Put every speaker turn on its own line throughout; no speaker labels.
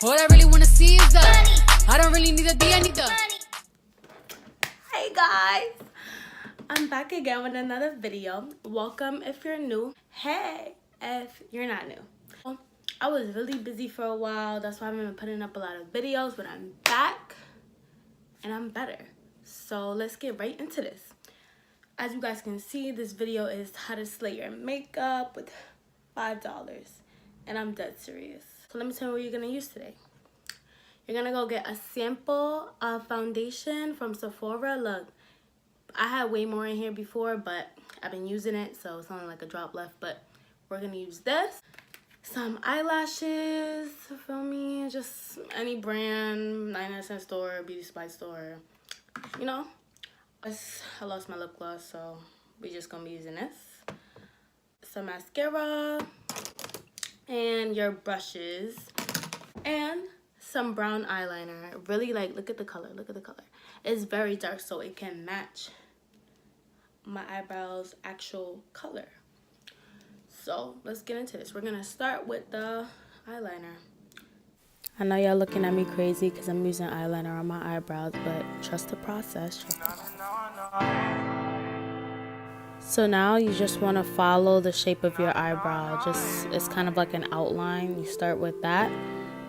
All I really wanna see is the money. I don't really need a D, I need the money.
Hey guys, I'm back again with another video. Welcome if you're new. Hey if you're not new. Well, I was really busy for a while. That's why I haven't been putting up a lot of videos, but I'm back and I'm better. So let's get right into this. As you guys can see, this video is how to slay your makeup with $5. And I'm dead serious. So let me tell you what you're gonna use today. You're gonna go get a sample of foundation from Sephora. Look, I had way more in here before, but I've been using it, so it's only like a drop left. But we're gonna use this. Some eyelashes, feel me? Just any brand, 99-cent store, beauty supply store, you know? I lost my lip gloss, so we just gonna be using this. Some mascara and your brushes and some brown eyeliner. Really, like, look at the color, look at the color. It's very dark, so it can match my eyebrows' actual color. So let's get into this. We're gonna start with the eyeliner. I know y'all looking at me crazy because I'm using eyeliner on my eyebrows, but trust the process. So now you just want to follow the shape of your eyebrow. It's kind of like an outline. You start with that,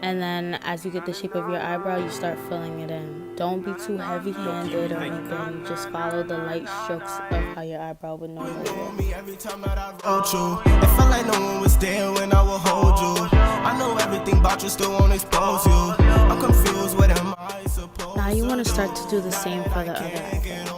and then as you get the shape of your eyebrow, you start filling it in. Don't be too heavy-handed or anything. Just follow the light strokes of how your eyebrow would normally look.
Every time that I wrote you, it felt like no one was there when I would hold you. I know everything about you, still won't expose you. I'm confused, what am I supposed to?
Now you want to start to do the same for the other eyebrow.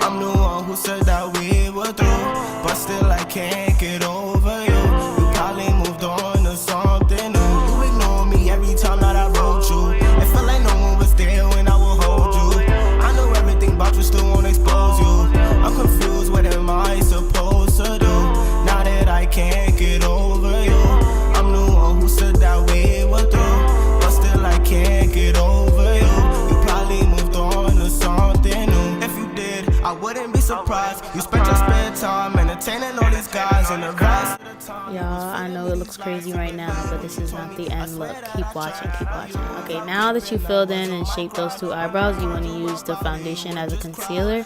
I'm the one who said that we were through, but still I can't get over you. You probably moved on to something new. You ignore me every time that I wrote you. It felt like no one was there when I would hold you. I know everything about you, still won't expose you. I'm confused, what am I supposed to do? Now that I can't get over you. I'm the one who said that we were through, but still I can't get over you. You probably moved on to something new. If you did, I wouldn't be surprised. You spent your spare time entertaining all these guys and the rest of the time.
Y'all, I know it looks crazy right now, but this is not the end. Look, keep watching, keep watching. Okay, now that you filled in and shaped those two eyebrows, you want to use the foundation as a concealer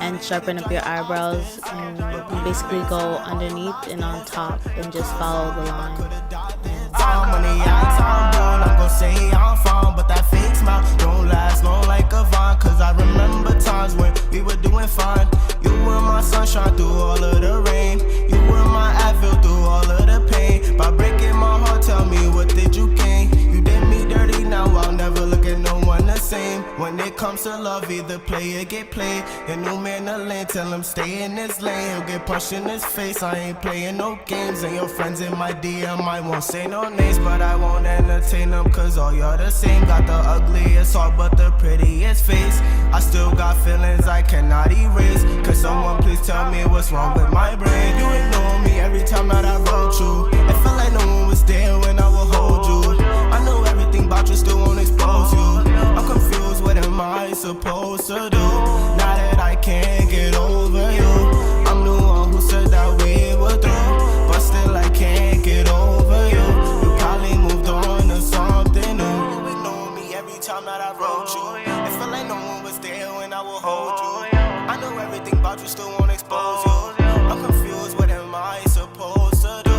and sharpen up your eyebrows, and you basically go underneath and on top and just follow the line.
I'm gonna say I'm fine, but that fake smile don't last long like a vine. Cause I remember times when we were doing fine. You were my sunshine through all of the rain. You were my Advil through all of the pain. By breaking my heart, tell me what did you gain? You did me dirty, now I'll never look at no one the same. When it comes to love, either play or get played. The new man the lane, tell him stay in his lane. He'll get punched in his face, I ain't playing no games. And your friends in my DM, I won't say no names, but I won't entertain them, cause all y'all the same. Got the ugliest heart but the prettiest face. I still got feelings I cannot erase. Cause someone please tell me what's wrong with my brain. You ignore me every time that I wrote you. It felt like no one was there when I would hold you. I know everything about you, still won't expose you. I'm confused, what am I supposed to do? Now that I can't get over you. I'm the one who said that we were through, but still I can't get over you. You probably moved on to something new. You ignore me every time that I wrote you. It felt like no one was there when I would hold you. I know everything about you, still won't expose you. I'm confused, what am I supposed to do?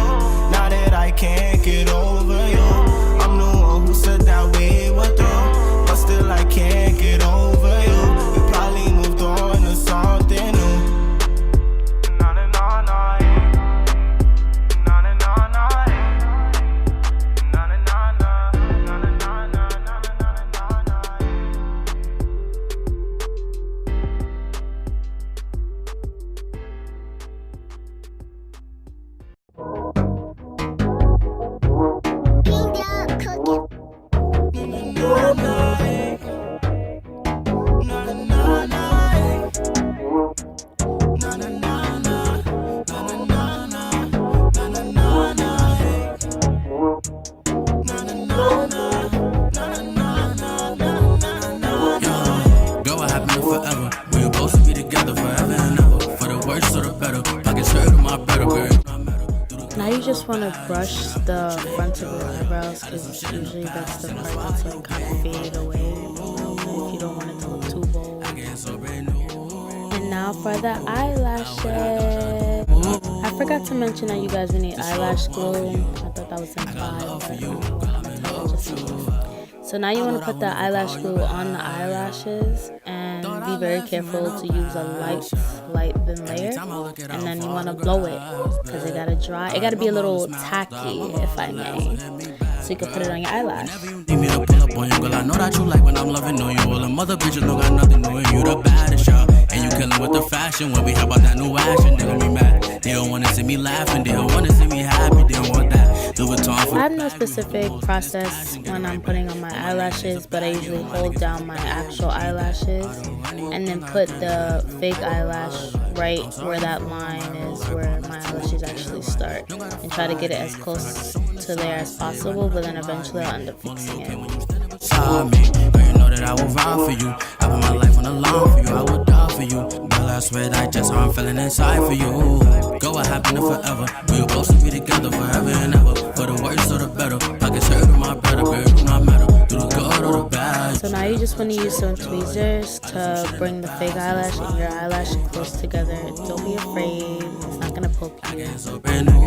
Now that I can't
want to brush the front of your eyebrows because usually that's the part that's like kind of faded away if you don't want it to look too bold. And now for the eyelashes. I forgot to mention that you guys will need eyelash glue. I thought that was implied, but so now you want to put the eyelash glue on the eyelashes and be very careful to use a light thin layer, and then you want to blow it because it gotta dry. It gotta be a little tacky, if I may, so you can put it on your eyelash.
Need me to pull up on you, girl. I know that you like when I'm loving on you. All the mother bitches don't got nothing doing. You the baddest, y'all. And you killing with the fashion. When we have about that new action, they gon' be mad. They don't wanna see me laughing. They don't wanna see me happy. They don't want that.
I have no specific process when I'm putting on my eyelashes, but I usually hold down my actual eyelashes and then put the fake eyelash right where that line is, where my eyelashes actually start, and try to get it as close to there as possible, but then eventually I'll end up fixing it.
Girl, you know that I will ride for you. I put my life on the line for you. I would die for you. Girl, I swear that just how I'm feeling inside for you. Go what happened to forever. We were supposed to be together forever and ever. For the worse or the better. Pockets hurt on my brother, girl, do not matter. Do the good or the bad.
So now you just want to use some tweezers to bring the fake eyelash and your eyelash close together. Don't be afraid. It's not gonna poke you.
So brand new, yeah.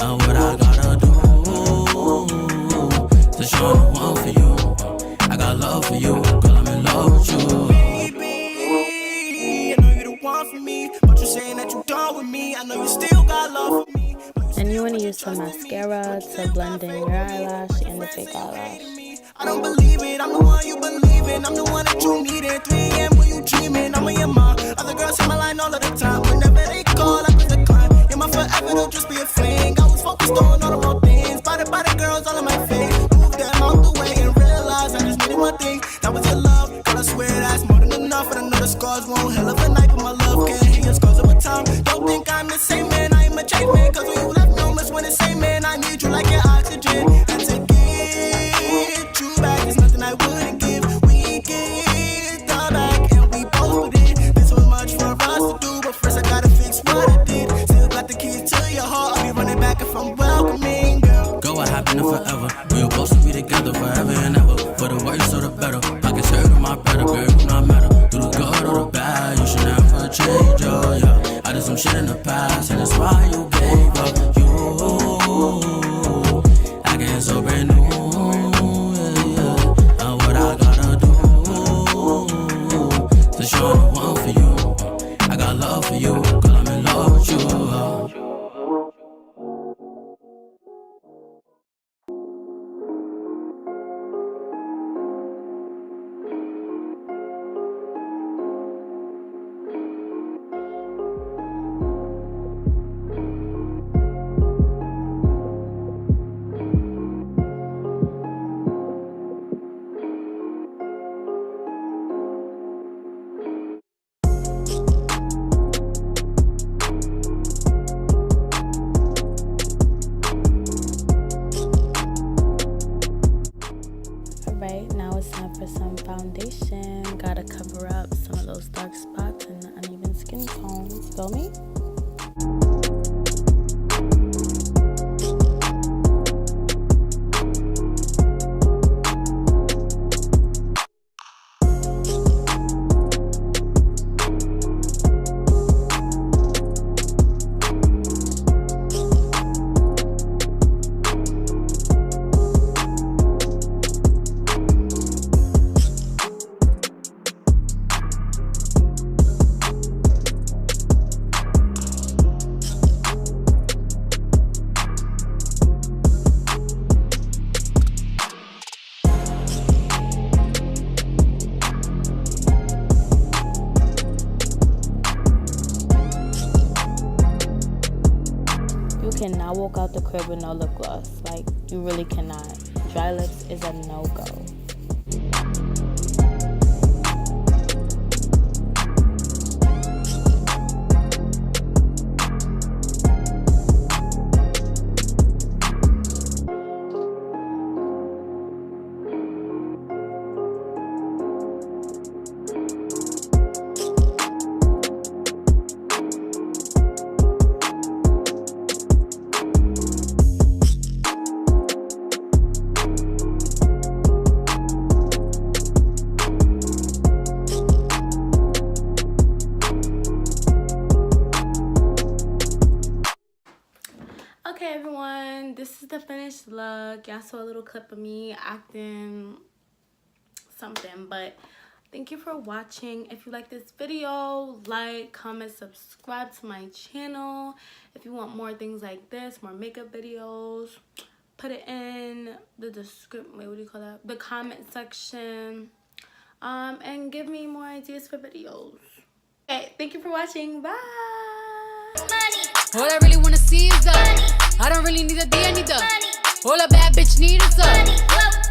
And what I gotta do to show the one for you. I got love for you, girl, I'm in love with you. Baby, I know you the one for me, but you're saying that you done with me. I know you still got love for me.
And you want to use some mascara to blend in your eyelash and the fake eyelash.
I don't believe it, I'm the one you believe in. I'm the one that you needed. 3 a.m. when you dreaming, I'm on your mind. Other girls in my line all of the time. Whenever they call, I pick the climb. You're my forever, don't just be a fling. I was focused on all the wrong things. By the girls all in my face. Move them out the way and realize I just needed one thing. That was your love, girl, I swear that's more than enough. And I know the scars won't hell of a night, but my love can't heal your scars over time. Don't think I'm the same man, I am a changed man. Cause when you left, no much when the same man. I need you like your oxygen. And to get you back is nothing I wouldn't give. We get the back and we both did. There's so much for us to do, but first I gotta fix what I did. Still got the keys to your heart, I'll be running back if I'm welcoming, girl. Go what happened to forever. We were supposed to be together forever and ever. For the worse or the better. Pockets hurt on my brother, girl, do not matter. Do the good or the bad, you should never change, oh yeah. I did some shit in the past, and that's why you gave up. You, I get so brand new, yeah. And what I gotta do to show the one for you. I got love for you, girl, I'm in love with you.
Now it's time for some foundation. Gotta cover up some of those dark spots and uneven skin tones. Feel me? Cannot walk out the crib with no lip gloss. Like, you really cannot. Dry lips is a no-go. Okay, everyone, this is the finished look. Y'all saw a little clip of me acting something, but thank you for watching. If you like this video, like, comment, subscribe to my channel. If you want more things like this, more makeup videos, put it in the description. Wait, what do you call that? The comment section. And give me more ideas for videos. Okay, thank you for watching. Bye.
All I really wanna see is the I don't really need a D, I need the all a bad bitch need is the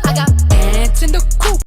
I got pants in the coupe.